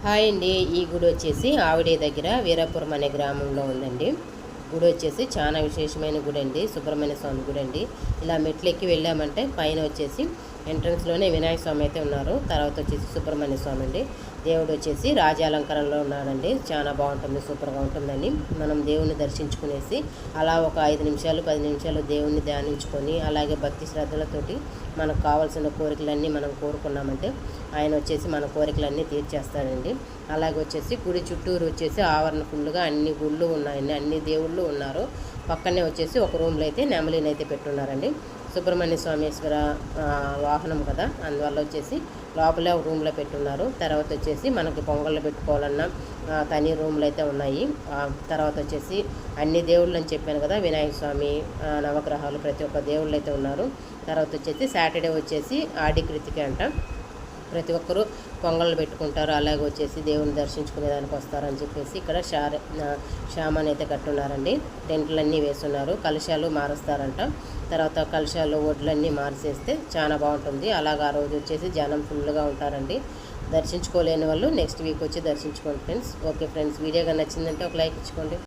Hi అండి. ఈ గుడి వచ్చేసి ఆవిడే దగ్గర వీరాపురం అనే గ్రామంలో ఉందండి. గుడి వచ్చేసి చాలా విశేషమైన గుడి అండి. సుబ్రహ్మణ్య స్వామి గుడి అండి. ఇలా మెట్లెక్కి వెళ్ళామంటే పైన వచ్చేసి ఎంట్రన్స్లోనే వినాయక స్వామి అయితే ఉన్నారు. తర్వాత వచ్చేసి సుబ్రహ్మణ్య స్వామి అండి. దేవుడు వచ్చేసి రాజాలంకరణలో ఉన్నాడండి. చాలా బాగుంటుంది, సూపర్గా ఉంటుందండి. మనం దేవుణ్ణి దర్శించుకునేసి అలా ఒక 5 నిమిషాలు 10 నిమిషాలు దేవుణ్ణి ధ్యానించుకొని అలాగే భక్తి శ్రద్ధలతోటి మనకు కావాల్సిన కోరికలన్నీ మనం కోరుకున్నామంటే ఆయన వచ్చేసి మన కోరికలన్నీ తీర్చేస్తాడండి. అలాగే వచ్చేసి గుడి చుట్టూరు వచ్చేసి ఆవరణ ఫుల్గా అన్ని గుళ్ళు ఉన్నాయండి, అన్ని దేవుళ్ళు ఉన్నారు. పక్కనే వచ్చేసి ఒక రూమ్లో అయితే నెమలిని అయితే పెట్టున్నారండి. సుబ్రహ్మణ్య స్వామీశ్వర వాహనం కదా, అందువల్ల వచ్చేసి లోపలే ఒక రూమ్లో పెట్టున్నారు. తర్వాత వచ్చేసి మనకి పొంగళ్ళు పెట్టుకోవాలన్నా తని రూమ్లు అయితే ఉన్నాయి. తర్వాత వచ్చేసి అన్ని దేవుళ్ళు అని చెప్పాను కదా, వినాయక స్వామి, నవగ్రహాలు, ప్రతి ఒక్క దేవుళ్ళు అయితే ఉన్నారు. తర్వాత వచ్చేసి సాటర్డే వచ్చేసి ఆడి కృతిక అంట, ప్రతి ఒక్కరూ పొంగళ్ళు పెట్టుకుంటారు. అలాగే వచ్చేసి దేవుని దర్శించుకునే దానికి వస్తారని చెప్పేసి ఇక్కడ షామాన్ అయితే కట్టున్నారండి. టెంట్లన్నీ వేస్తున్నారు. కలశాలు మారుస్తారంట. తర్వాత కలశాలు వడ్లన్నీ మార్చేస్తే చాలా బాగుంటుంది. అలాగా ఆ రోజు వచ్చేసి జనం ఫుల్గా ఉంటారండి. దర్శించుకోలేని వాళ్ళు నెక్స్ట్ వీక్ వచ్చి దర్శించుకోండి ఫ్రెండ్స్. ఓకే ఫ్రెండ్స్, వీడియోగా నచ్చిందంటే ఒక లైక్ ఇచ్చుకోండి.